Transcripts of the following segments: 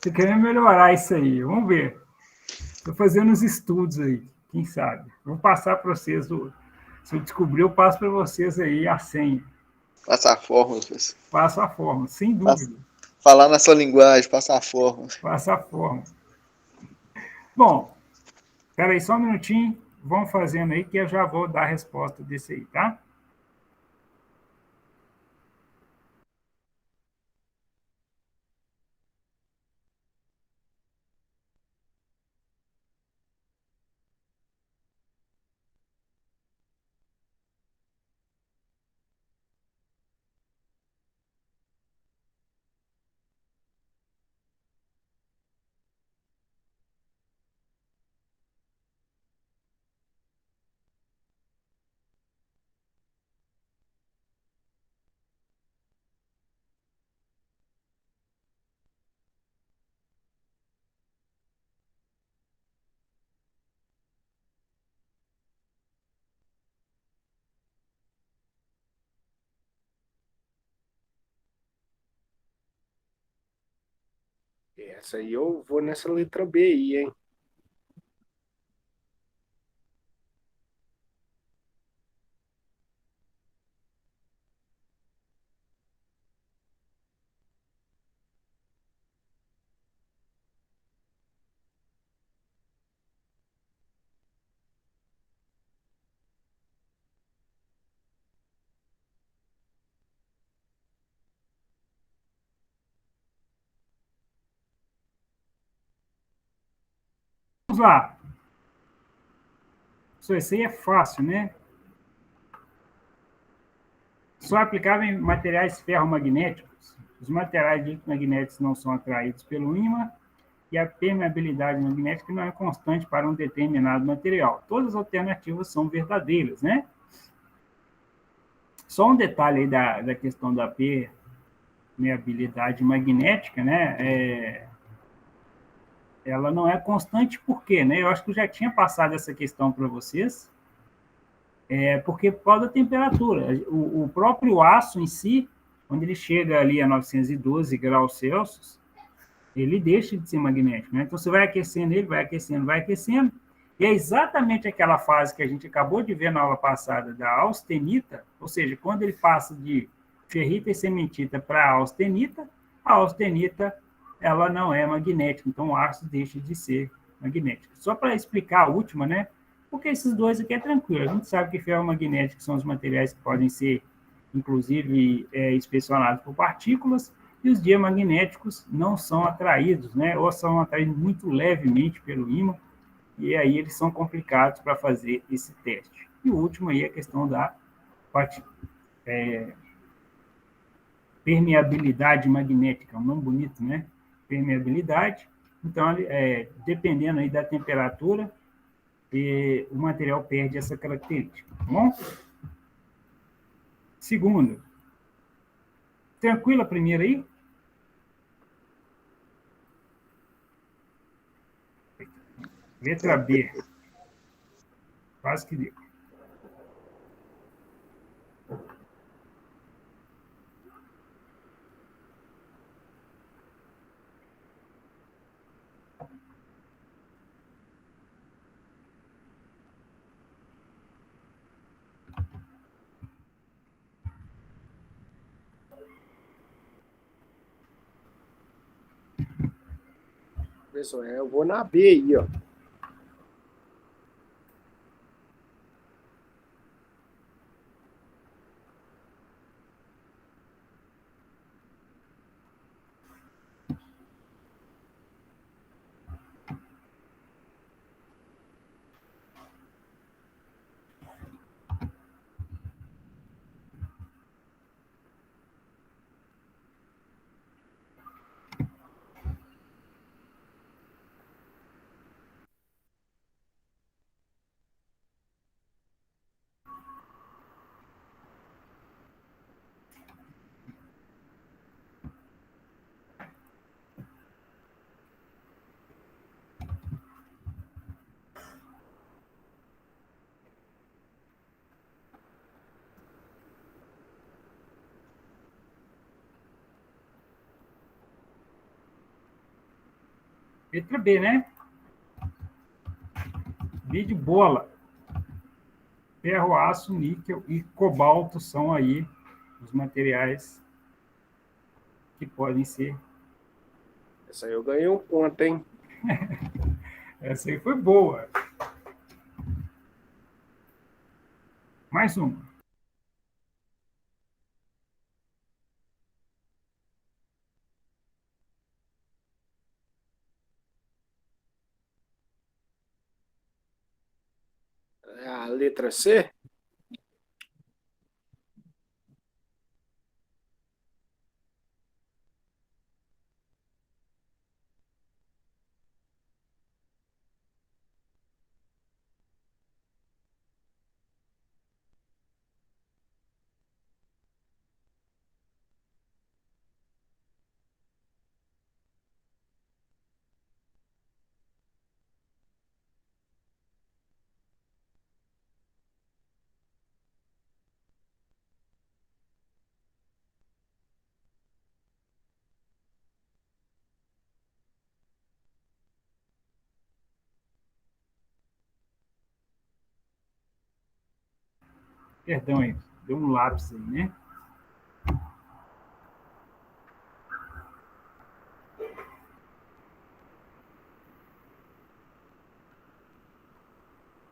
Tô querendo melhorar isso aí. Vamos ver. Estou fazendo os estudos aí, quem sabe. Vou passar para vocês. Se eu descobrir, eu passo para vocês aí a senha. Passar a fórmula, professor. Passo a forma, sem dúvida. Falar na sua linguagem, passar a fórmula. Passo a forma. Bom, espera aí só um minutinho. Vão fazendo aí que eu já vou dar a resposta desse aí, tá? Essa aí eu vou nessa letra B aí, hein? Vamos lá. Isso aí é fácil, né? Só aplicável em materiais ferromagnéticos. Os materiais magnéticos não são atraídos pelo ímã e a permeabilidade magnética não é constante para um determinado material. Todas as alternativas são verdadeiras, né? Só um detalhe aí da questão da permeabilidade magnética, né? Ela não é constante por quê, né? Eu acho que eu já tinha passado essa questão para vocês. Porque por causa da temperatura. O próprio aço em si, quando ele chega ali a 912 graus Celsius, ele deixa de ser magnético, né? Então você vai aquecendo ele, vai aquecendo, vai aquecendo, e é exatamente aquela fase que a gente acabou de ver na aula passada da austenita, ou seja, quando ele passa de ferrita e cementita para a austenita ela não é magnética, então o aço deixa de ser magnético. Só para explicar a última, né? Porque esses dois aqui é tranquilo. A gente sabe que ferromagnéticos são os materiais que podem ser, inclusive, inspecionados por partículas, e os diamagnéticos não são atraídos, né? Ou são atraídos muito levemente pelo ímã, e aí eles são complicados para fazer esse teste. E o último aí é a questão da permeabilidade magnética, um nome bonito, né? Permeabilidade. Então, dependendo aí da temperatura, o material perde essa característica, tá bom? Segundo, tranquilo a primeira aí? Letra B. Quase que deu. Professor, eu vou na B aí, ó. Letra B, né? B de bola. Ferro, aço, níquel e cobalto são aí os materiais que podem ser. Essa aí eu ganhei um ponto, hein? Essa aí foi boa. Mais uma. É a letra C? Perdão aí, deu um lápis aí, né?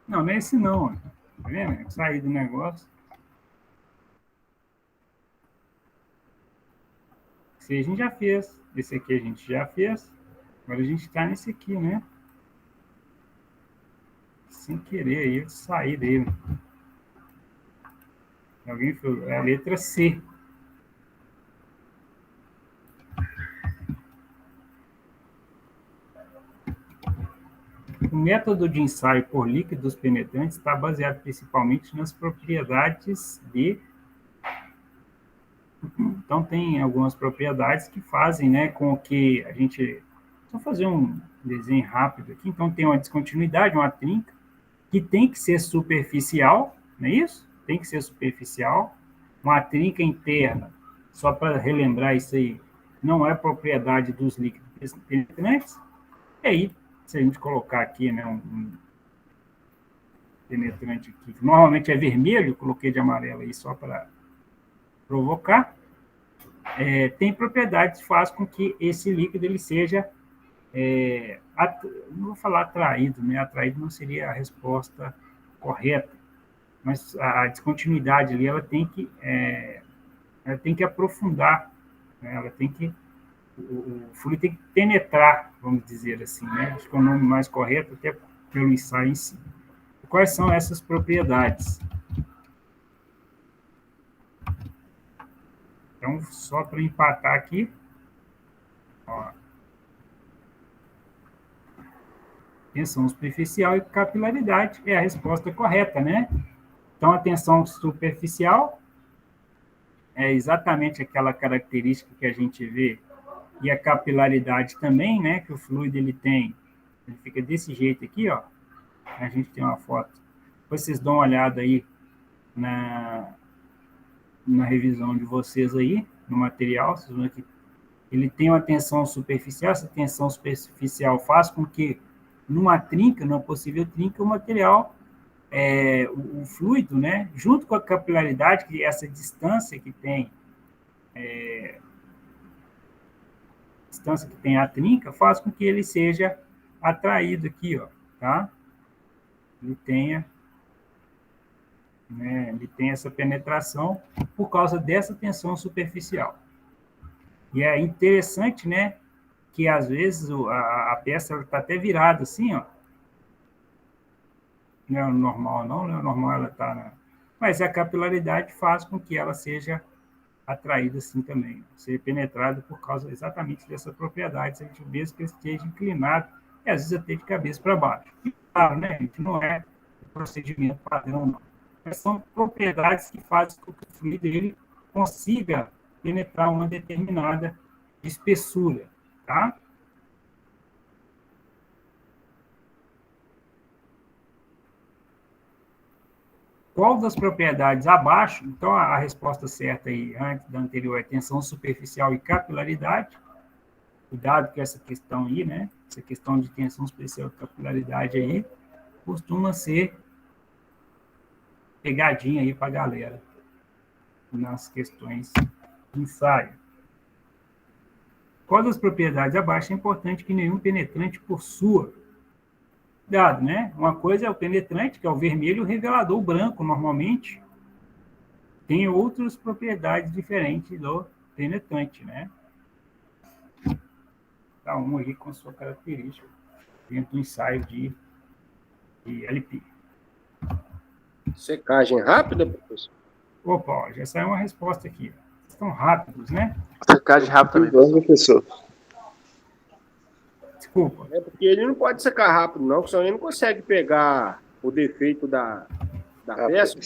Não, não é esse não. Tá vendo? Eu saí do negócio. Esse a gente já fez. Esse aqui a gente já fez. Agora a gente está nesse aqui, né? Sem querer aí, eu saí dele. Alguém falou, é a letra C. O método de ensaio por líquidos penetrantes está baseado principalmente nas propriedades de. Então, tem algumas propriedades que fazem, né, com que a gente. Só fazer um desenho rápido aqui. Então, tem uma descontinuidade, uma trinca, que tem que ser superficial, não é isso? Tem que ser superficial. Uma trinca interna, só para relembrar isso aí, não é propriedade dos líquidos penetrantes. E aí, se a gente colocar aqui, né, um penetrante aqui, que normalmente é vermelho, coloquei de amarelo aí só para provocar, tem propriedades que fazem com que esse líquido ele seja, não vou falar atraído, né? Atraído não seria a resposta correta, mas a descontinuidade ali ela tem que aprofundar, né? Ela tem que o fluido tem que penetrar, vamos dizer assim, né? Acho que é o nome mais correto até pelo ensaio em si. Quais são essas propriedades? Então, só para empatar aqui, ó, tensão superficial e capilaridade é a resposta correta, né? Então, a tensão superficial é exatamente aquela característica que a gente vê, e a capilaridade também, né? Que o fluido ele fica desse jeito aqui, ó. A gente tem uma foto. Depois vocês dão uma olhada aí na, na revisão de vocês aí, no material, vocês vão que ele tem uma tensão superficial, essa tensão superficial faz com que, numa trinca, numa possível trinca, o material, o fluido, né, junto com a capilaridade, que é essa distância que tem a trinca, faz com que ele seja atraído aqui, ó, tá? Ele tenha, né, ele tem essa penetração por causa dessa tensão superficial. E é interessante, né, que às vezes a peça está até virada assim, ó. Não é o normal, não é o normal, ela está na... Mas a capilaridade faz com que ela seja atraída assim também, seja penetrada por causa exatamente dessa propriedade, se a gente mesmo que esteja inclinado, e às vezes até de cabeça para baixo. E claro, né, a gente não é procedimento padrão, não. Mas são propriedades que fazem com que o fluido ele consiga penetrar uma determinada espessura, tá? Qual das propriedades abaixo, então a resposta certa aí, antes da anterior, é tensão superficial e capilaridade. Cuidado com essa questão aí, né? Essa questão de tensão especial de capilaridade aí costuma ser pegadinha aí para a galera nas questões de ensaio. Qual das propriedades abaixo é importante que nenhum penetrante possua? Cuidado, né? Uma coisa é o penetrante, que é o vermelho, e o revelador branco, normalmente, tem outras propriedades diferentes do penetrante, né? Cada um aí com sua característica dentro do ensaio de LP. Secagem rápida, professor? Opa, ó, já saiu uma resposta aqui. Estão rápidos, né? Secagem rápida também. Professor. Desculpa. É porque ele não pode secar rápido, não, porque senão ele não consegue pegar o defeito da peça.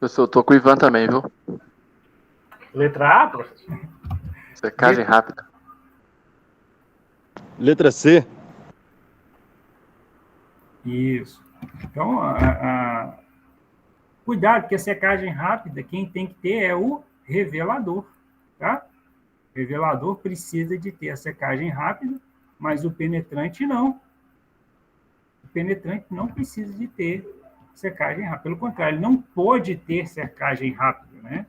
Professor, eu tô com o Ivan também, viu? Letra A, professor? Secagem rápida. Letra C. Isso. Então, cuidado, que a secagem rápida, quem tem que ter é o revelador, tá? O revelador precisa de ter a secagem rápida, mas o penetrante não. O penetrante não precisa de ter secagem rápida. Pelo contrário, ele não pode ter secagem rápida, né?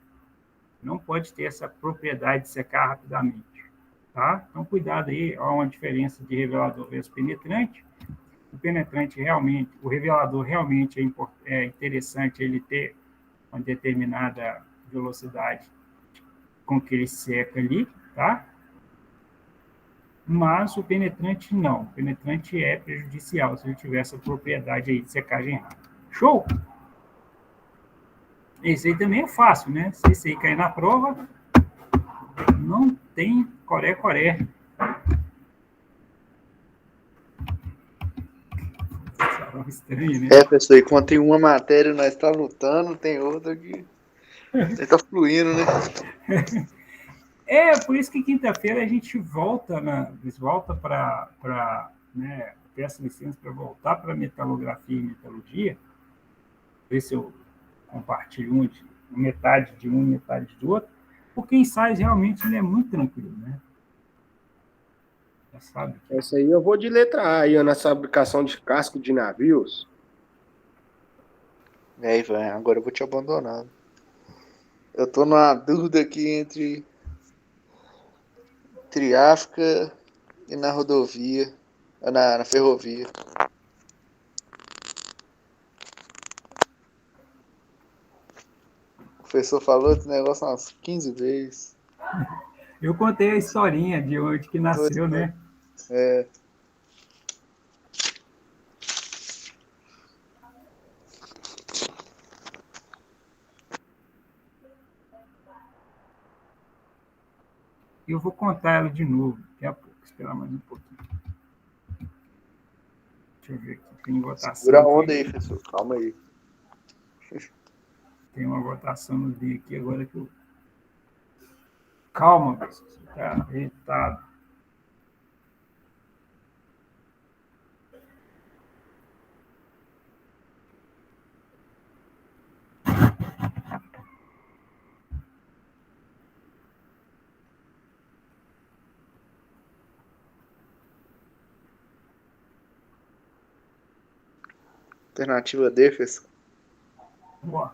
Não pode ter essa propriedade de secar rapidamente, tá? Então, cuidado aí, há uma diferença de revelador versus penetrante. O penetrante realmente, o revelador realmente é interessante ele ter uma determinada velocidade com que ele seca ali, tá? Mas o penetrante não. O penetrante é prejudicial se ele tiver essa propriedade aí de secagem rápida. Show? Esse aí também é fácil, né? Se esse aí cair na prova, não tem coré-coré. Estranho, né? Professor, e quando tem uma matéria nós está lutando, tem outra que está fluindo, né? Por isso que quinta-feira a gente volta para, né, peço licença para voltar para metalografia e metalurgia, ver se eu compartilho metade de um e metade do outro, porque ensaios realmente ele é muito tranquilo, né? Já sabe. Essa aí eu vou de letra A, aí, na fabricação de casco de navios. Aí, Ivan, agora eu vou te abandonar. Eu tô numa dúvida aqui entre África e na rodovia, na ferrovia. O professor falou esse negócio umas 15 vezes. Eu contei a historinha de onde que nasceu, né? É. Eu vou contar ela de novo, daqui a pouco, esperar mais um pouquinho. Deixa eu ver aqui, tem votação. Segura a onda aí, professor, calma aí. Tem uma votação no dia aqui agora que eu... Calma, pessoal, você está irritado. Alternativa D, professor. Boa.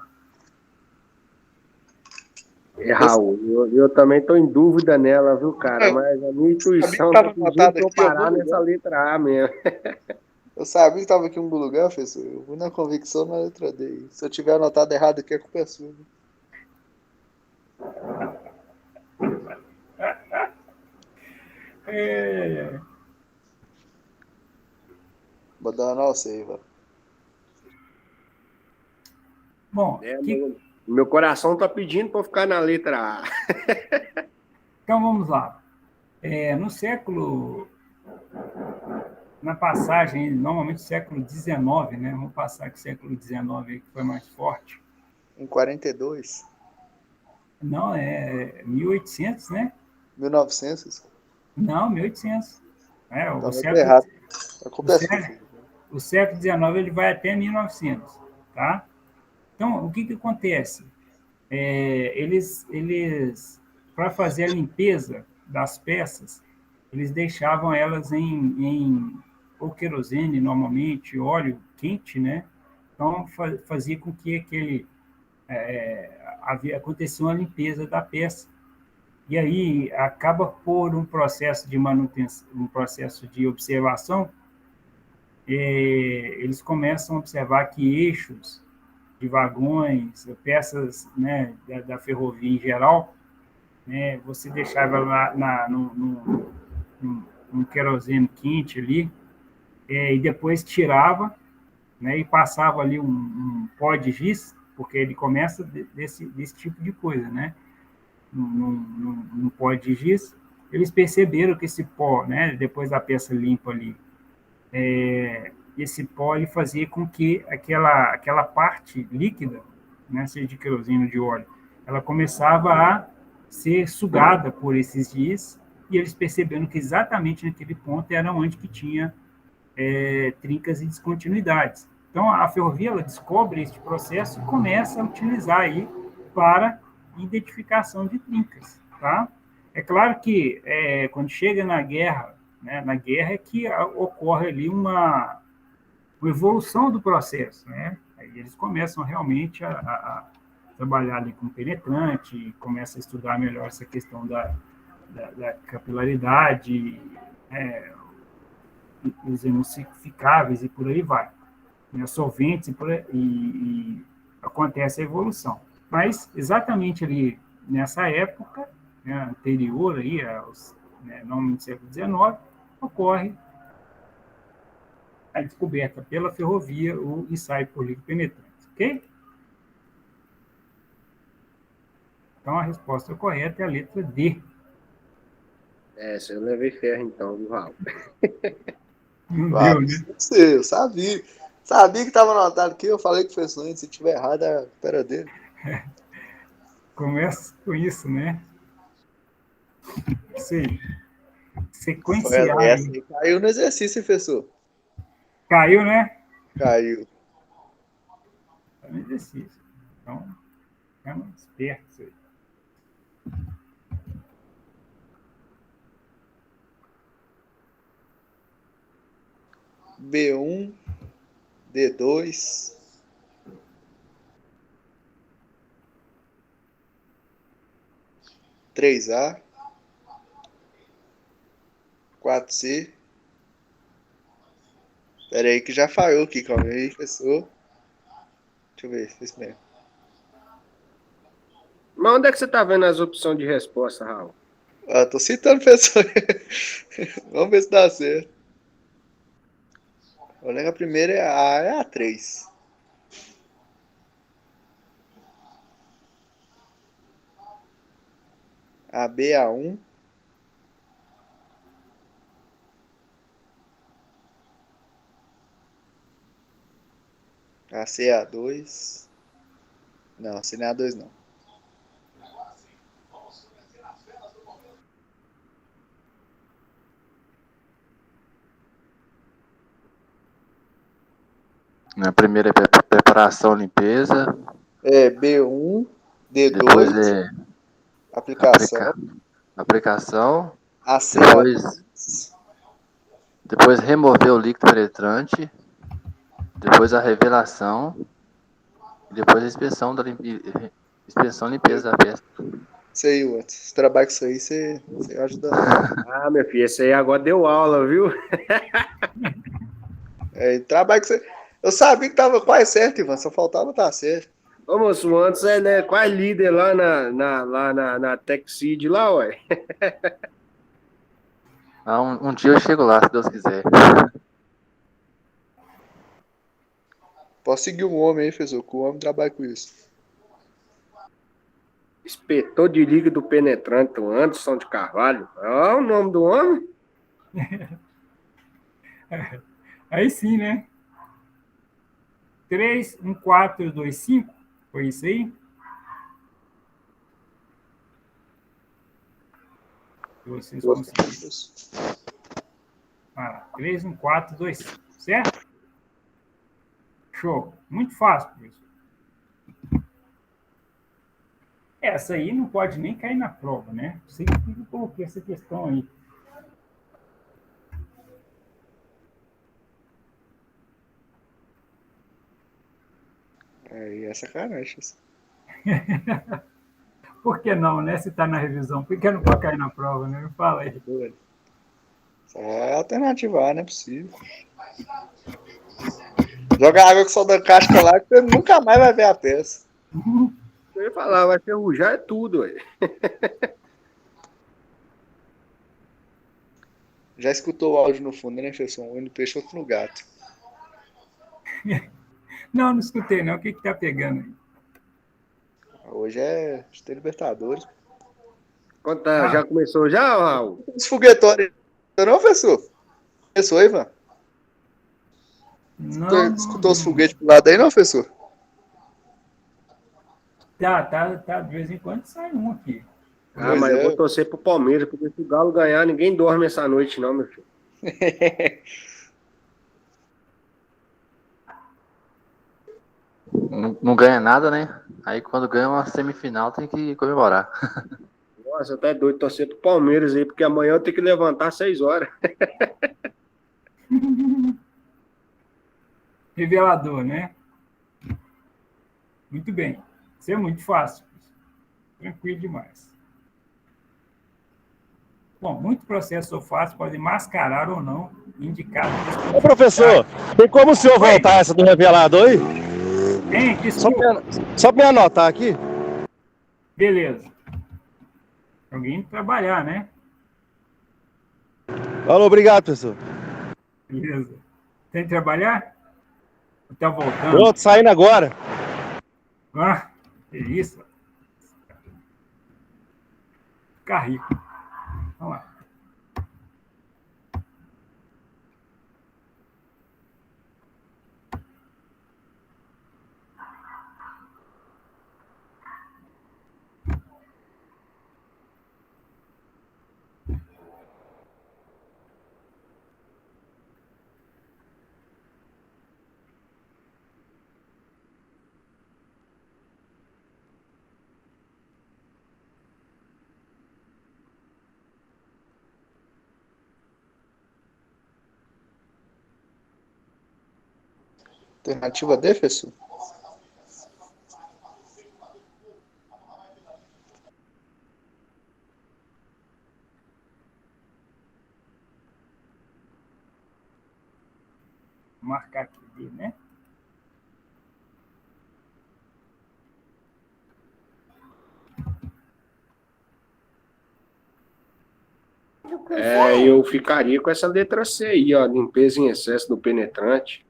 Raul, eu também estou em dúvida nela, viu, cara? Mas a minha intuição está pedindo para eu parar nessa letra A mesmo. Eu sabia que estava aqui em algum lugar, professor. Eu vou na convicção na letra D. Se eu tiver anotado errado aqui, a culpa é sua. Vou dar uma nossa aí, velho. Bom, meu coração está pedindo para eu ficar na letra A. Então, vamos lá. No século... Na passagem, normalmente século XIX, né? Vamos passar que o século XIX que foi mais forte. Em 42? Não, é 1800, né? 1900? Não, 1800. O século errado. O século XIX ele vai até 1900, tá? Então, o que acontece? Eles para fazer a limpeza das peças, eles deixavam elas em ou querosene, normalmente, óleo quente, né? Então, fazia com que acontecia uma limpeza da peça. E aí acaba por um processo de manutenção, um processo de observação, eles começam a observar que eixos de vagões, peças, né, da ferrovia em geral, né, você deixava lá num querosene quente ali, e depois tirava, né, e passava ali um pó de giz, porque ele começa desse tipo de coisa, né? Num pó de giz, eles perceberam que esse pó, né, depois da peça limpa ali, esse pó ele fazia com que aquela parte líquida, né, seja de querosene ou de óleo, ela começava a ser sugada por esses giz, e eles perceberam que exatamente naquele ponto era onde que tinha trincas e descontinuidades. Então, a ferrovia ela descobre este processo e começa a utilizar aí para identificação de trincas, tá? É claro que quando chega na guerra, né, na guerra é que ocorre ali uma evolução do processo, né? Aí eles começam realmente a trabalhar ali com penetrante, começam a estudar melhor essa questão da capilaridade, os emulsificáveis e por aí vai, né? Solventes e acontece a evolução. Mas exatamente ali nessa época, né, anterior aí aos, né, normalmente século XIX, ocorre a descoberta pela ferrovia o ensaio por líquido penetrante, ok? Então a resposta correta é a letra D. Se eu levei ferro então, viu, Raul? Não deu, né? Eu sabia. Sabia que estava anotado aqui, eu falei que foi antes. Se tiver errado, a culpa era dele. Começa com isso, né? Isso aí. Sequenciar. Essa aí caiu no exercício, professor. Caiu, né? Caiu. Tá no exercício. Então, ficamos espertos aí. B1, D2, 3A, 4C. Pera aí que já falhou aqui, calma aí, professor. Deixa eu ver, isso mesmo. Mas onde é que você tá vendo as opções de resposta, Raul? Tô citando, professor. Vamos ver se dá certo. Olha que a primeira é a 3. A B é a 1. A C é a 2. Não, a C não é a 2 não. Na primeira é preparação, limpeza. B1, D2, Depois é aplicação. aplicação. A C é a 2. Depois remover o líquido penetrante. Depois a revelação. Depois a inspeção inspeção e limpeza da peça. Isso aí, Watson. Se trabalha com isso aí, você ajuda. Ah, meu filho, esse aí agora deu aula, viu? Trabalha com isso aí. Eu sabia que tava quase certo, Ivan. Só faltava estar certo. Ô, moço, antes né, quase líder lá na TechSeed lá, ué. Um dia eu chego lá, se Deus quiser. Posso seguir um homem aí, professor, que o homem trabalha com isso. Inspetor de líquido penetrante, o Anderson de Carvalho. Olha o nome do homem. Aí sim, né? 3, 1, 4, 2, 5. Foi isso aí? Vocês conseguiram. 3, 1, 4, 2, 5. Certo? Show. Muito fácil, professor. essa aí não pode nem cair na prova, né? Não sei por que eu coloquei essa questão aí. Aí é sacanagem. Por que não, né? Se está na revisão, por que não pode cair na prova, né? Me fala aí. Isso é alternativa A, não é possível. Joga água com soda cáustica lá que você nunca mais vai ver a peça. Eu ia falar, vai ferrujar é tudo, ué. Já escutou o áudio no fundo, né, professor? Um no peixe, outro no gato. Não escutei, não. O que tá pegando aí? Hoje é Libertadores. Já começou já, Raul? Os foguetões. Não, professor? Começou, Ivan? Não. Escutou os foguetes pro lado aí, não, professor? Tá. De vez em quando sai um aqui. Mas eu vou torcer pro Palmeiras, porque se o Galo ganhar, ninguém dorme essa noite, não, meu filho. Não ganha nada, né? Aí quando ganha uma semifinal tem que comemorar. Nossa, eu tô doido torcer pro Palmeiras aí, porque amanhã eu tenho que levantar às 6 horas. Revelador, né? Muito bem. Isso é muito fácil. Tranquilo demais. Bom, muito processo ou fácil pode mascarar ou não indicar. Ô, professor, tem como o senhor voltar essa do revelador aí? Tem, desculpa. Só pra me anotar aqui. Beleza. Alguém trabalhar, né? Falou, obrigado, professor. Beleza. Tem que trabalhar? Tá voltando? Tô saindo agora. Ah, que isso. Ficar rico. Vamos lá. Alternativa D, professor? Vou marcar aqui, né? Eu ficaria com essa letra C aí, ó, limpeza em excesso do penetrante.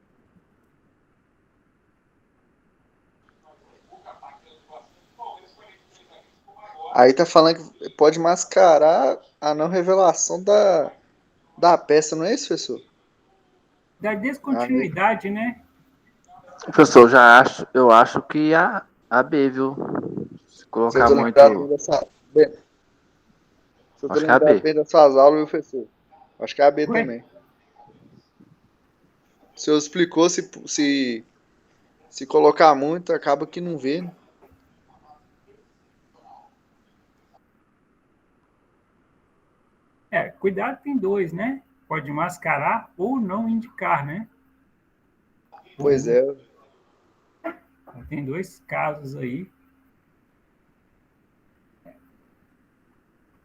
Aí tá falando que pode mascarar a não revelação da peça, não é isso, professor? Da descontinuidade, né? Professor, eu acho que a B, viu? Se colocar muito. Se eu tô lembrado bem dessas aulas, meu professor. Acho que é a B também. O senhor explicou se colocar muito, acaba que não vê, né? Cuidado tem dois, né? Pode mascarar ou não indicar, né? Pois é. Tem dois casos aí.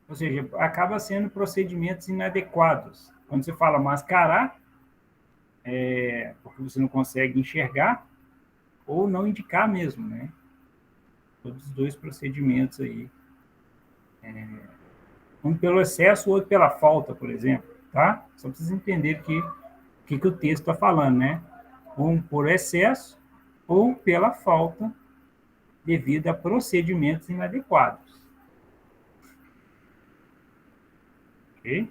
Ou seja, acaba sendo procedimentos inadequados. Quando você fala mascarar, porque você não consegue enxergar, ou não indicar mesmo, né? Todos os dois procedimentos aí. Um pelo excesso, o outro pela falta, por exemplo, tá? Só precisa entender o que o texto está falando, né? Um por excesso ou pela falta devido a procedimentos inadequados. Ok?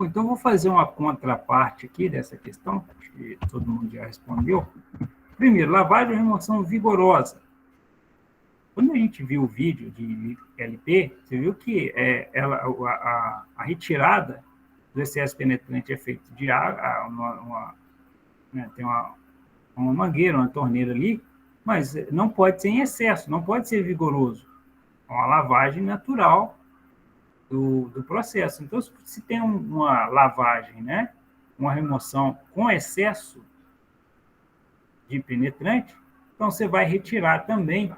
Então, vou fazer uma contraparte aqui dessa questão, que todo mundo já respondeu. Primeiro, lavagem ou remoção vigorosa. Quando a gente viu o vídeo de LP, você viu que a retirada do excesso penetrante é feita de água, tem uma mangueira, uma torneira ali, mas não pode ser em excesso, não pode ser vigoroso. É uma lavagem natural do processo. Então, se tem uma lavagem, né, uma remoção com excesso de penetrante, então você vai retirar também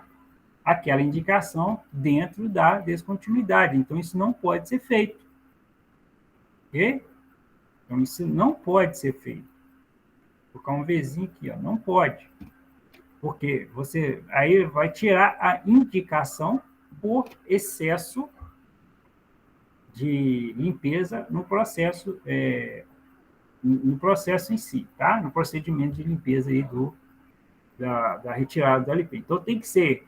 aquela indicação dentro da descontinuidade. Então, isso não pode ser feito. Ok? Então, isso não pode ser feito. Vou colocar um Vzinho aqui, ó, não pode. Porque você aí vai tirar a indicação por excesso de limpeza no processo em si, tá? No procedimento de limpeza aí da retirada do LP. Então, tem que ser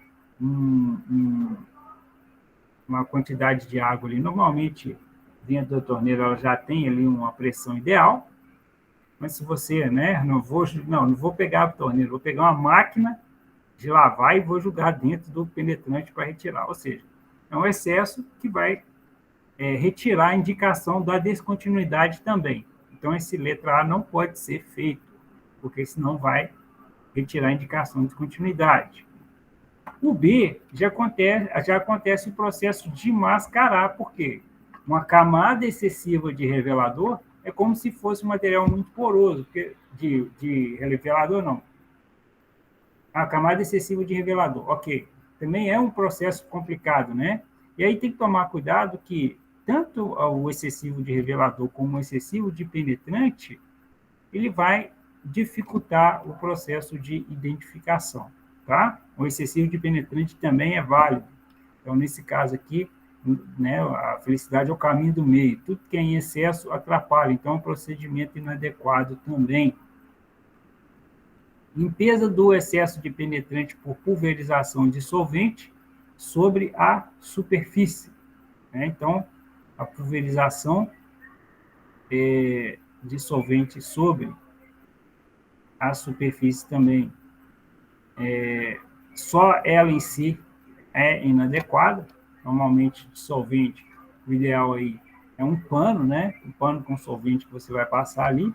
uma quantidade de água ali. Normalmente, dentro da torneira, ela já tem ali uma pressão ideal, mas se você, né, não vou pegar a torneira, vou pegar uma máquina de lavar e vou jogar dentro do penetrante para retirar. Ou seja, é um excesso que vai retirar a indicação da descontinuidade também. Então, esse letra A não pode ser feito, porque senão vai retirar a indicação de descontinuidade. O B já acontece o processo de mascarar, porque uma camada excessiva de revelador é como se fosse um material muito poroso, de revelador não. A camada excessiva de revelador, ok. Também é um processo complicado, né? E aí tem que tomar cuidado que tanto o excessivo de revelador como o excessivo de penetrante, ele vai dificultar o processo de identificação, tá? O excessivo de penetrante também é válido. Então, nesse caso aqui, né, a felicidade é o caminho do meio. Tudo que é em excesso atrapalha. Então, é um procedimento inadequado também. Limpeza do excesso de penetrante por pulverização de solvente sobre a superfície, né? Então, a pulverização de solvente sobre a superfície também, só ela em si é inadequada. Normalmente, solvente, o ideal aí é um pano, né? Um pano com solvente que você vai passar ali.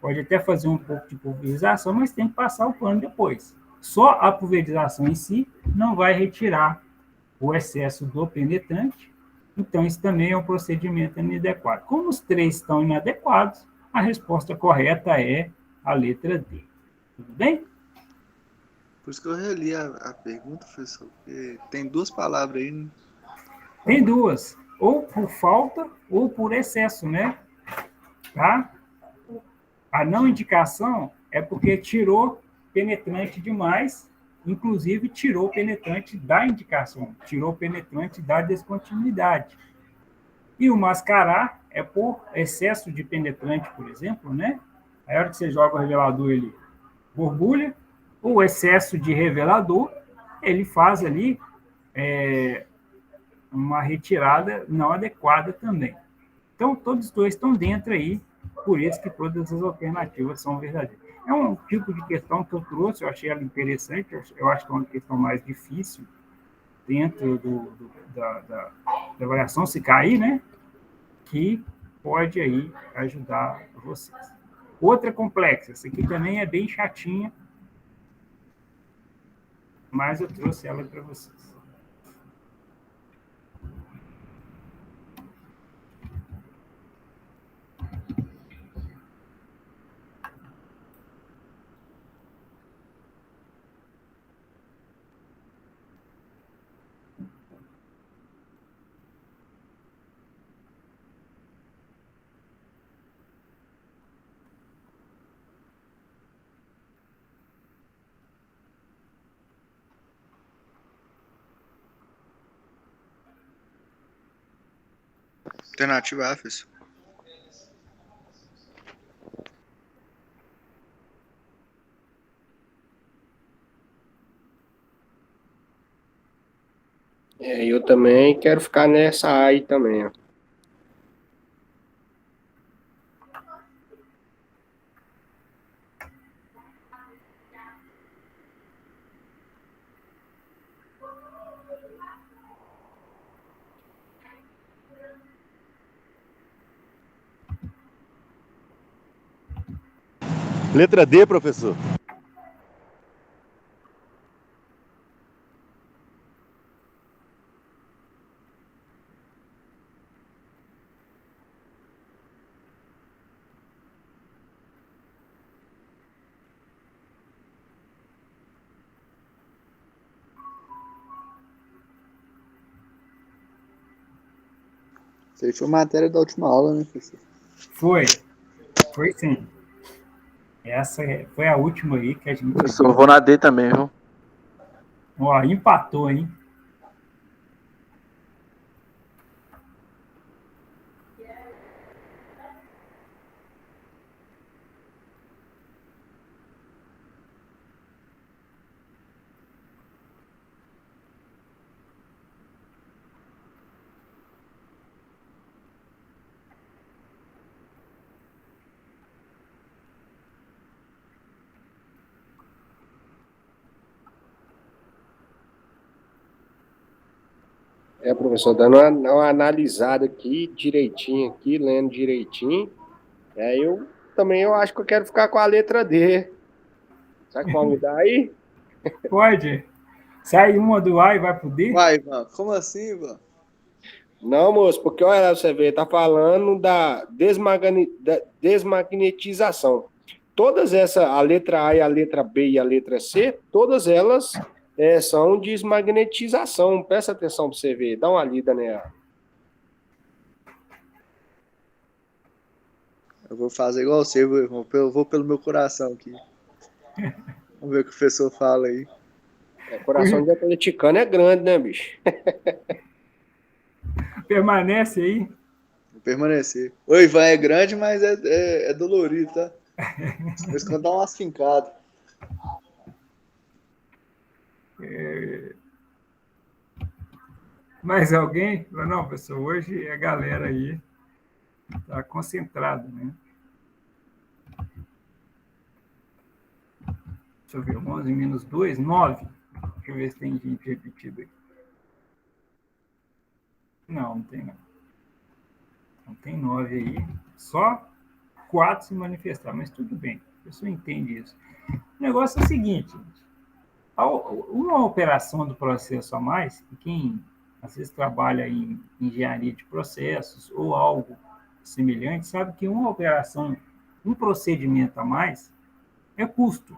Pode até fazer um pouco de pulverização, mas tem que passar o pano depois. Só a pulverização em si não vai retirar o excesso do penetrante. Então, isso também é um procedimento inadequado. Como os três estão inadequados, a resposta correta é a letra D. Tudo bem? Por isso que eu reli a pergunta, professor, porque tem duas palavras aí, né? Tem duas, ou por falta ou por excesso, né? Tá? A não indicação é porque tirou penetrante demais, inclusive tirou penetrante da indicação, tirou penetrante da descontinuidade. E o mascarar é por excesso de penetrante, por exemplo, né? A hora que você joga o revelador, ele borbulha, o excesso de revelador, ele faz ali uma retirada não adequada também. Então, todos os dois estão dentro aí, por isso que todas as alternativas são verdadeiras. É um tipo de questão que eu trouxe, eu achei ela interessante, eu acho que é uma questão mais difícil dentro da avaliação, se cair, né? Que pode aí ajudar vocês. Outra complexa, essa aqui também é bem chatinha, mas eu trouxe ela para vocês. Alternativa A, professor. Eu também quero ficar nessa aí também, ó. Letra D, professor. Isso aí foi matéria da última aula, né, professor? Foi sim. Essa foi a última aí que a gente... Professor, vou na D também, viu? Ó, empatou, hein? Professor, dando uma analisada aqui, direitinho aqui, lendo direitinho. Eu acho que eu quero ficar com a letra D. Será que pode mudar aí? Pode. Sai uma do A e vai pro D? Vai, Ivan. Como assim, Ivan? Não, moço, porque olha, você vê, tá falando da desmagnetização. Todas essas, a letra A e a letra B e a letra C, todas elas são desmagnetização. Presta atenção para você ver, dá uma lida nela. Eu vou fazer igual você, Ivan. Eu vou pelo meu coração aqui. Vamos ver o que o professor fala aí. Coração de atleticano é grande, né, bicho? Permanece aí. Vou permanecer. O Ivan é grande, mas é dolorido, tá? Mas quando dá umas fincadas. Mais alguém? Não, pessoal, hoje a galera aí está concentrada, né? Deixa eu ver, 11 menos 2, 9. Deixa eu ver se tem gente repetida aqui. Não tem não. Não tem 9 aí. Só 4 se manifestar, mas tudo bem. A pessoa entende isso. O negócio é o seguinte, gente. Uma operação do processo a mais, e quem às vezes trabalha em engenharia de processos ou algo semelhante, sabe que uma operação, um procedimento a mais é custo.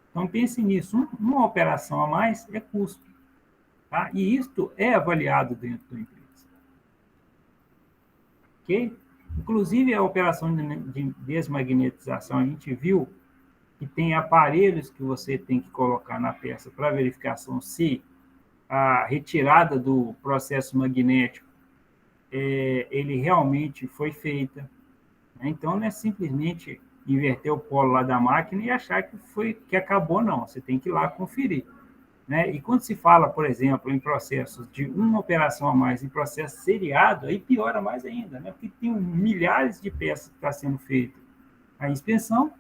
Então, pense nisso. Uma operação a mais é custo. Tá? E isto é avaliado dentro da empresa. Ok? Inclusive, a operação de desmagnetização, a gente viu que tem aparelhos que você tem que colocar na peça para verificação se a retirada do processo magnético ele realmente foi feita. Então, não é simplesmente inverter o polo lá da máquina e achar que acabou, não. Você tem que ir lá conferir. Né? E quando se fala, por exemplo, em processos de uma operação a mais, em processo seriado, aí piora mais ainda, né? Porque tem milhares de peças que estão sendo feitas a inspeção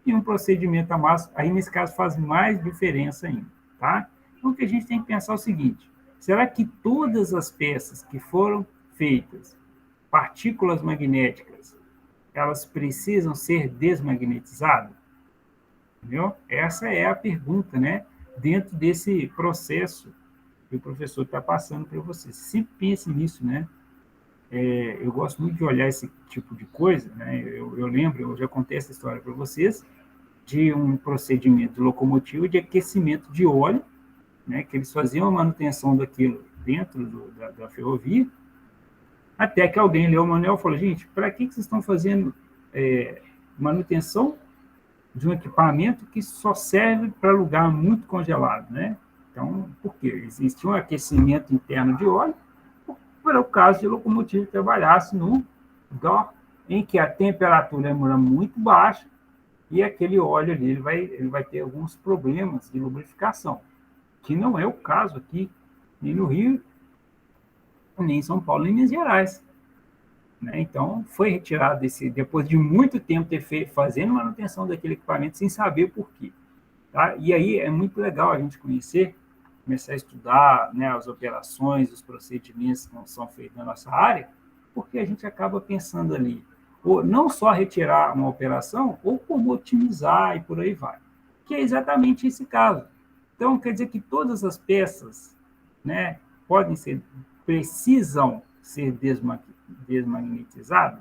e um procedimento a mais, aí nesse caso faz mais diferença ainda. Tá? Então, o que a gente tem que pensar é o seguinte, será que todas as peças que foram feitas, partículas magnéticas, elas precisam ser desmagnetizadas? Entendeu? Essa é a pergunta, né? Dentro desse processo que o professor está passando para vocês. Sempre pense nisso, né? Eu gosto muito de olhar esse tipo de coisa, né? Eu lembro, eu já contei essa história para vocês, de um procedimento locomotivo de aquecimento de óleo, né? Que eles faziam a manutenção daquilo dentro da ferrovia, até que alguém leu o manual e falou, gente, para que vocês estão fazendo manutenção de um equipamento que só serve para lugar muito congelado, né? Então, por quê? Existe um aquecimento interno de óleo para o caso de locomotiva que trabalhasse num lugar em que a temperatura é muito baixa e aquele óleo ali ele vai ter alguns problemas de lubrificação, que não é o caso aqui, nem no Rio, nem em São Paulo, nem em Minas Gerais. Então, foi retirado depois de muito tempo fazendo manutenção daquele equipamento sem saber por quê. Tá? E aí é muito legal a gente começar a estudar, né, as operações, os procedimentos que são feitos na nossa área, porque a gente acaba pensando ali, ou não só retirar uma operação, ou como otimizar e por aí vai. Que é exatamente esse caso. Então, quer dizer que todas as peças, né, precisam ser desmagnetizadas.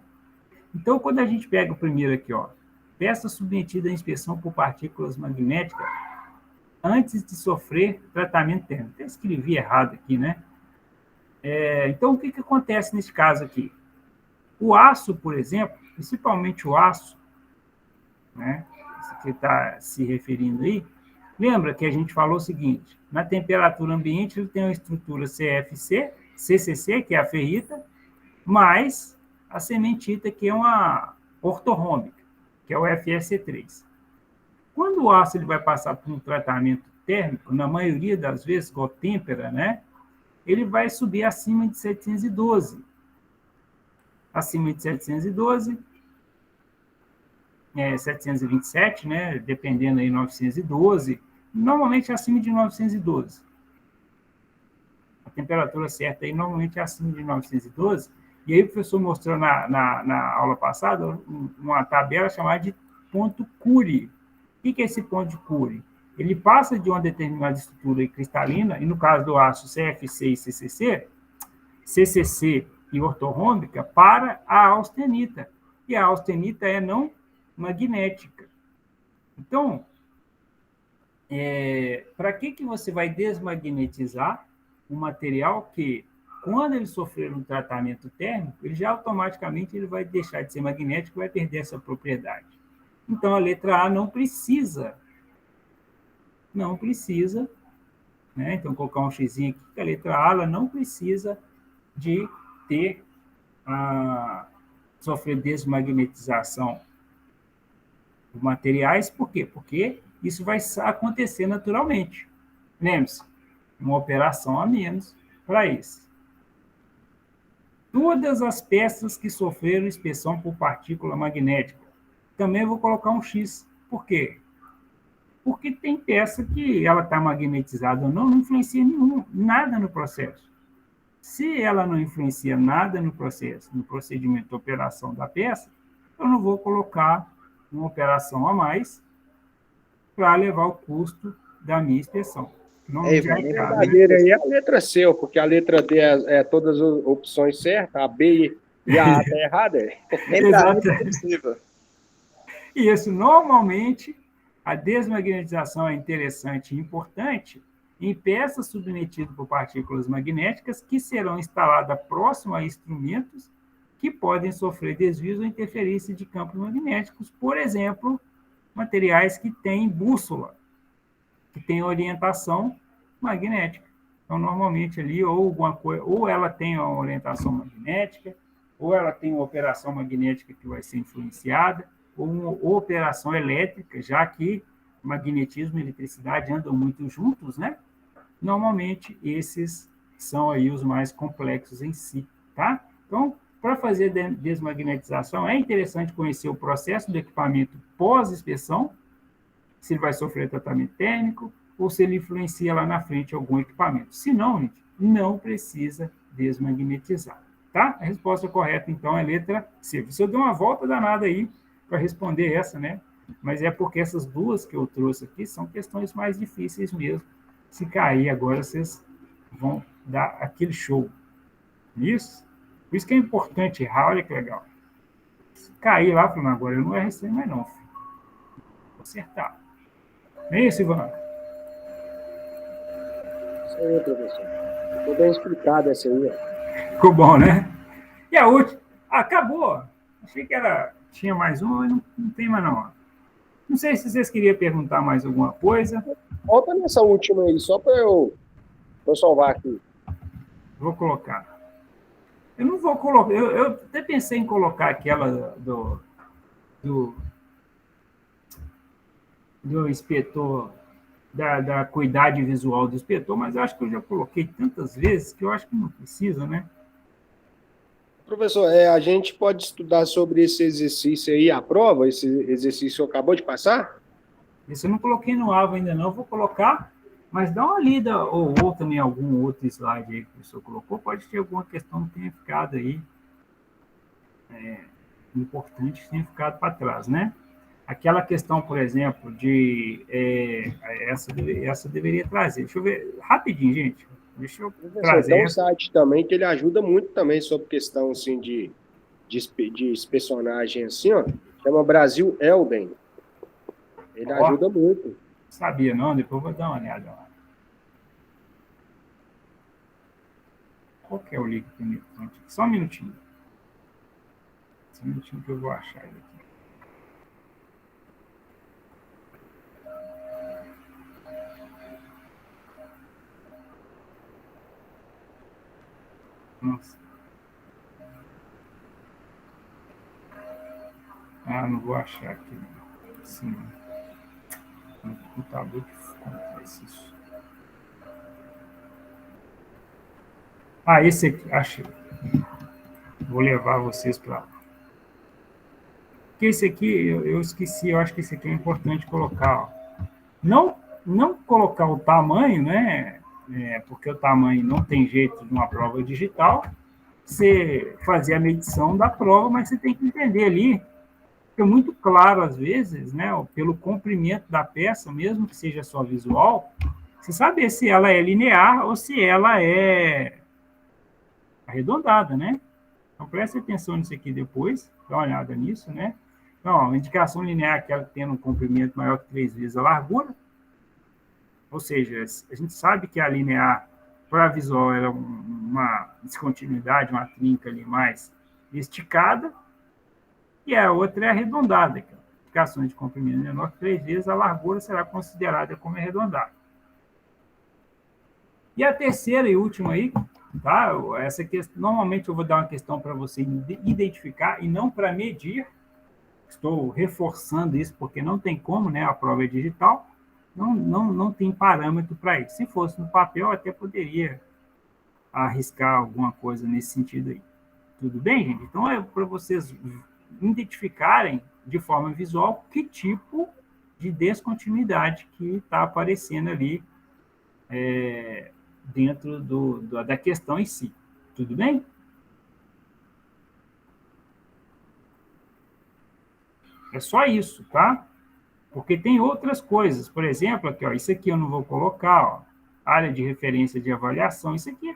Então, quando a gente pega o primeiro aqui, ó, peça submetida à inspeção por partículas magnéticas antes de sofrer tratamento térmico. Até escrevi errado aqui, né? Então, o que acontece nesse caso aqui? O aço, por exemplo, principalmente o aço, né, que está se referindo aí, lembra que a gente falou o seguinte, na temperatura ambiente ele tem uma estrutura CFC, CCC, que é a ferrita, mais a cementita, que é uma ortorrômbica, que é o FSC3. Quando o aço ele vai passar por um tratamento térmico, na maioria das vezes, com têmpera, né, ele vai subir acima de 712. Acima de 712, 727, né, dependendo aí, 912, normalmente acima de 912. A temperatura certa aí normalmente é acima de 912, e aí o professor mostrou na aula passada uma tabela chamada de ponto Curie. O que é esse ponto de Curie? Ele passa de uma determinada estrutura cristalina, e no caso do aço CFC e CCC, CCC e ortorrômbica, para a austenita. E a austenita é não magnética. Então, para que você vai desmagnetizar um material que, quando ele sofrer um tratamento térmico, ele já automaticamente ele vai deixar de ser magnético e vai perder essa propriedade. Então, a letra A não precisa, né? Então, vou colocar um xizinho aqui, que a letra A ela não precisa de sofrer desmagnetização de materiais. Por quê? Porque isso vai acontecer naturalmente. Lembre-se, uma operação a menos para isso. Todas as peças que sofreram inspeção por partícula magnética, também vou colocar um X. Por quê? Porque tem peça que ela está magnetizada ou não influencia nada no processo. Se ela não influencia nada no processo, no procedimento de operação da peça, eu não vou colocar uma operação a mais para levar o custo da minha inspeção. A verdadeira aí é a letra C, porque a letra D é todas as opções certas, a B e a A está errada. Exato. E isso, normalmente, a desmagnetização é interessante e importante em peças submetidas por partículas magnéticas que serão instaladas próximo a instrumentos que podem sofrer desvios ou interferência de campos magnéticos, por exemplo, materiais que têm bússola, que têm orientação magnética. Então, normalmente ali, ou ela tem uma orientação magnética, ou ela tem uma operação magnética que vai ser influenciada, ou uma operação elétrica, já que magnetismo e eletricidade andam muito juntos, né? Normalmente, esses são aí os mais complexos em si, tá? Então, para fazer desmagnetização, é interessante conhecer o processo do equipamento pós-inspeção, se ele vai sofrer tratamento térmico, ou se ele influencia lá na frente algum equipamento. Se não, gente, não precisa desmagnetizar, tá? A resposta correta, então, é a letra C. Você deu uma volta danada aí para responder essa, né? Mas é porque essas duas que eu trouxe aqui são questões mais difíceis mesmo. Se cair agora, vocês vão dar aquele show. Isso? Por isso que é importante errar, olha que legal. Se cair lá, falando, agora eu não erro isso aí mais não, filho. Vou acertar. Não é isso, Ivan? Isso aí, professor. Ficou bem explicado essa aí, ó. Ficou bom, né? E a última? Acabou. Achei que tinha mais uma, mas não tem mais não. Não sei se vocês queriam perguntar mais alguma coisa. Volta nessa última aí, só para eu salvar aqui. Vou colocar. Eu não vou colocar... Eu até pensei em colocar aquela do inspetor, da acuidade visual do inspetor, mas eu acho que eu já coloquei tantas vezes que eu acho que não precisa, né? Professor, a gente pode estudar sobre esse exercício aí, a prova? Esse exercício acabou de passar? Esse eu não coloquei no AVA ainda não, vou colocar, mas dá uma lida, ou também algum outro slide aí que o professor colocou, pode ter alguma questão que tenha ficado aí importante tem ficado para trás, né? Aquela questão, por exemplo, de essa deveria trazer. Deixa eu ver rapidinho, gente. Deixa eu Professor, trazer tem um essa. site também que ele ajuda muito também sobre questão assim de espionagem assim, ó. Chama Brasil Elden. Ele Ó, ajuda muito. sabia não? Depois eu vou dar uma olhada lá. Qual que é o link penetrante? Só um minutinho. Só um minutinho que eu vou achar ele aqui. Nossa. Ah, não vou achar aqui. Sim. No computador que acontece isso. Ah, esse aqui, achei. Vou levar vocês para lá. Porque esse aqui, eu esqueci, eu acho que esse aqui é importante colocar. Ó. Não colocar o tamanho, né? Porque o tamanho não tem jeito de uma prova digital. Você fazer a medição da prova, mas você tem que entender ali. É muito claro, às vezes, né? Pelo comprimento da peça, mesmo que seja só visual, você saber se ela é linear ou se ela é arredondada, né? Então, preste atenção nisso aqui depois, dá uma olhada nisso, né? Então, a indicação linear é aquela que tem um comprimento maior que 3 vezes a largura, ou seja, a gente sabe que a linear, para a visual, é uma descontinuidade, uma trinca ali mais esticada, e a outra é arredondada, que é a indicação de comprimento menor que 3 vezes a largura será considerada como arredondada. E a terceira e última aí, tá? Essa questão, normalmente eu vou dar uma questão para você identificar e não para medir. Estou reforçando isso porque não tem como, né? A prova é digital, não tem parâmetro para isso. Se fosse no papel, eu até poderia arriscar alguma coisa nesse sentido aí. Tudo bem, gente? Então é para vocês identificarem de forma visual que tipo de descontinuidade que está aparecendo ali dentro da questão em si. Tudo bem? É só isso, tá? Porque tem outras coisas. Por exemplo, aqui, ó, isso aqui eu não vou colocar, ó, área de referência de avaliação. Isso aqui,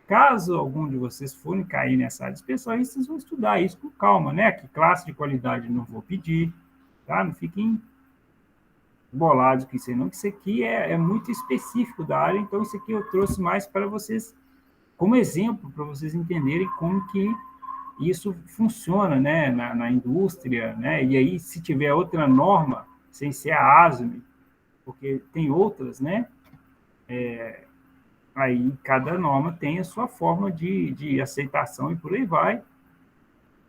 caso algum de vocês forem cair nessa área de inspeção, vocês vão estudar isso com calma, né? Que classe de qualidade não vou pedir, tá? Não fiquem bolados com isso aí, não, que isso aqui é muito específico da área, então isso aqui eu trouxe mais para vocês, como exemplo, para vocês entenderem como que isso funciona, né, na indústria, né, e aí se tiver outra norma, sem ser a ASME, porque tem outras, né, aí cada norma tem a sua forma de aceitação e por aí vai,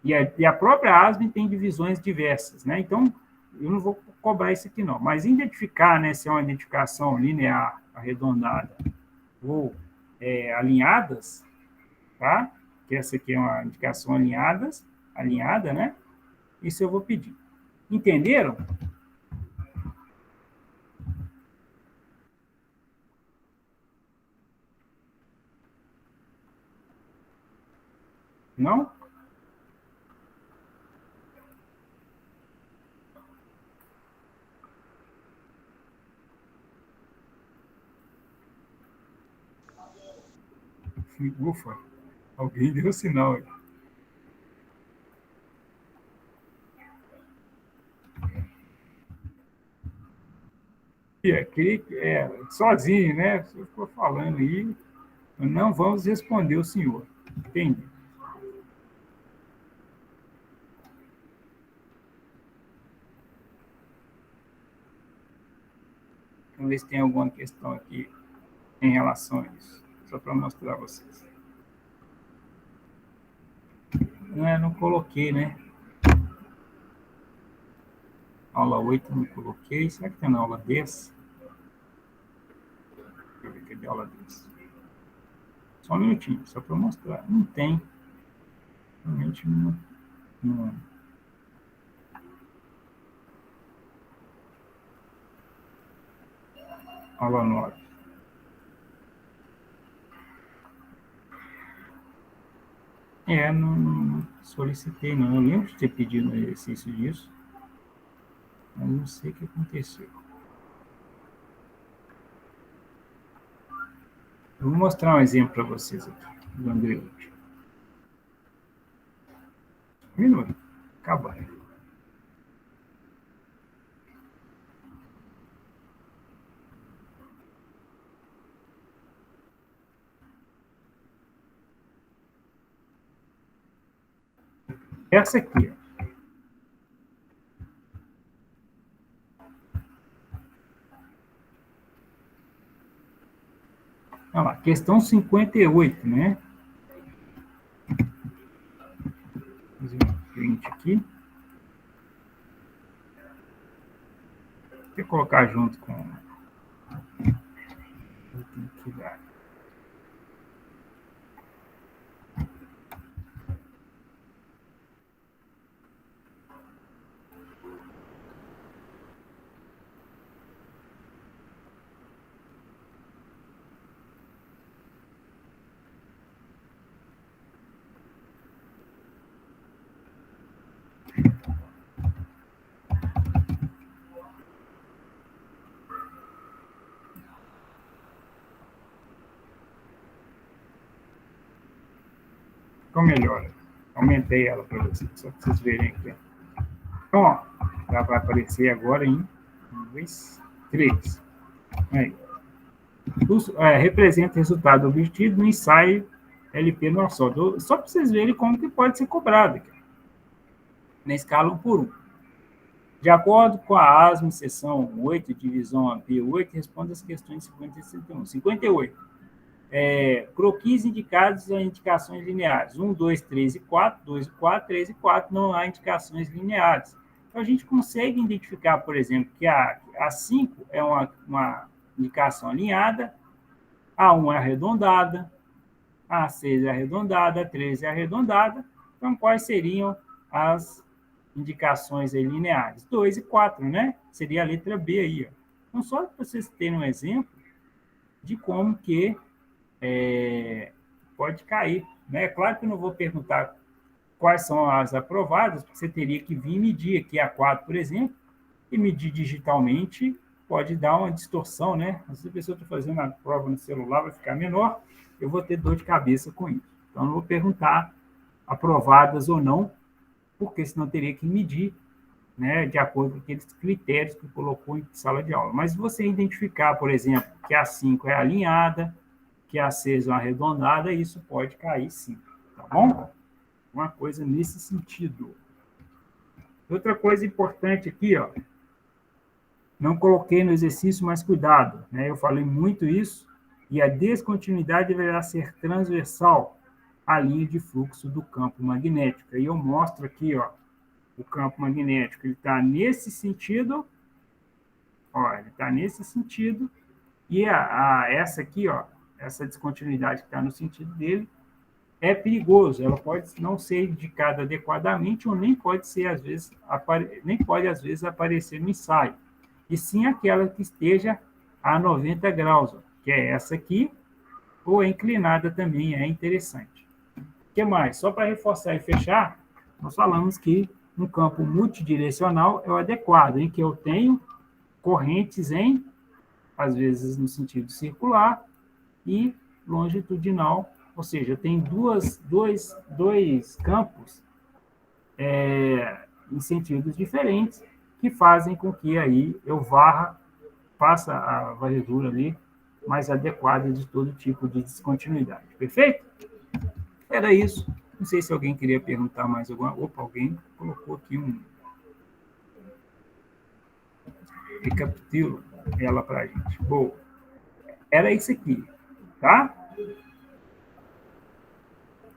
e a própria ASME tem divisões diversas, né, então eu não vou cobrar isso aqui não, mas identificar, né, se é uma identificação linear, arredondada ou alinhadas, tá? Que essa aqui é uma indicação alinhada, né? Isso eu vou pedir. Entenderam? Não? Ufa, alguém deu sinal aí. E aqui, sozinho, né? Você ficou falando aí, não vamos responder o senhor. Entendi. Vamos ver se tem alguma questão aqui em relação a isso. Só para mostrar a vocês. Não coloquei, né? Aula 8 não coloquei. Será que tem na aula 10? Deixa eu ver que é de aula 10. Só um minutinho, só para mostrar. Não tem. Realmente não. Aula 9. Não solicitei, não. Eu lembro de ter pedido um exercício disso, mas não sei o que aconteceu. Eu vou mostrar um exemplo para vocês aqui, do Andreucci. Um minuto. Acabou. Essa aqui, ó. Olha lá, questão 58, né? Vou fazer um print aqui. Vou colocar junto com... Eu tenho que dar. Ficou melhor. Aumentei ela para vocês, só para vocês verem aqui. Então, ó, ela vai aparecer agora em 1, 2, 3. Aí. Representa o resultado obtido no ensaio LP no solo. Só para vocês verem como que pode ser cobrado aqui. Na escala 1 por 1. De acordo com a ASME, seção 8, divisão B8, responde as questões 50 e 61. 58. Croquis indicados a indicações lineares. 1, 2, 3 e 4, 2 e 4, 3 e 4, não há indicações lineares. Então, a gente consegue identificar, por exemplo, que a 5 é uma indicação alinhada, a 1 é arredondada, a 6 é arredondada, a 13 é arredondada. Então, quais seriam as indicações aí lineares? 2 e 4, né? Seria a letra B aí, ó. Então, só para vocês terem um exemplo de como que pode cair, né? É claro que eu não vou perguntar quais são as aprovadas, porque você teria que vir medir aqui a 4, por exemplo, e medir digitalmente pode dar uma distorção, né? Se a pessoa está fazendo a prova no celular, vai ficar menor, eu vou ter dor de cabeça com isso. Então, eu não vou perguntar aprovadas ou não, porque senão teria que medir, né, de acordo com aqueles critérios que colocou em sala de aula. Mas se você identificar, por exemplo, que a 5 é alinhada, que a 6 é uma arredondada, isso pode cair sim, tá bom? Uma coisa nesse sentido. Outra coisa importante aqui, ó, não coloquei no exercício, mas cuidado, né? Eu falei muito isso, e a descontinuidade deverá ser transversal à linha de fluxo do campo magnético. Aí eu mostro aqui, ó, o campo magnético, ele está nesse sentido, ó, ele está nesse sentido, e essa aqui, ó, essa descontinuidade que está no sentido dele, é perigoso, ela pode não ser indicada adequadamente ou nem pode ser, às vezes, aparecer no ensaio. E sim aquela que esteja a 90 graus, ó, que é essa aqui, ou é inclinada também, é interessante. O que mais? Só para reforçar e fechar, nós falamos que um campo multidirecional é o adequado, em que eu tenho correntes às vezes no sentido circular, e longitudinal, ou seja, tem dois campos em sentidos diferentes que fazem com que aí eu faça a varredura ali mais adequada de todo tipo de descontinuidade. Perfeito? Era isso. Não sei se alguém queria perguntar mais alguma... Opa, alguém colocou aqui um... Recapitula ela para a gente. Boa. Era isso aqui, tá?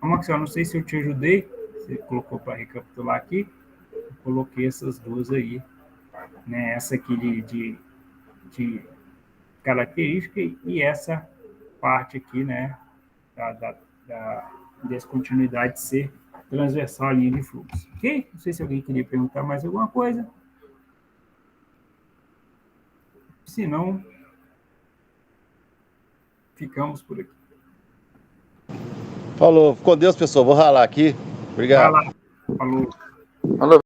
Maxwell, não sei se eu te ajudei. Você colocou para recapitular aqui. Eu coloquei essas duas aí. Né? Essa aqui de característica e essa parte aqui, né? Da descontinuidade ser transversal à linha de fluxo. Ok? Não sei se alguém queria perguntar mais alguma coisa. Se não, ficamos por aqui. Falou. Com Deus, pessoal. Vou ralar aqui. Obrigado. Vai lá. Falou. Falou.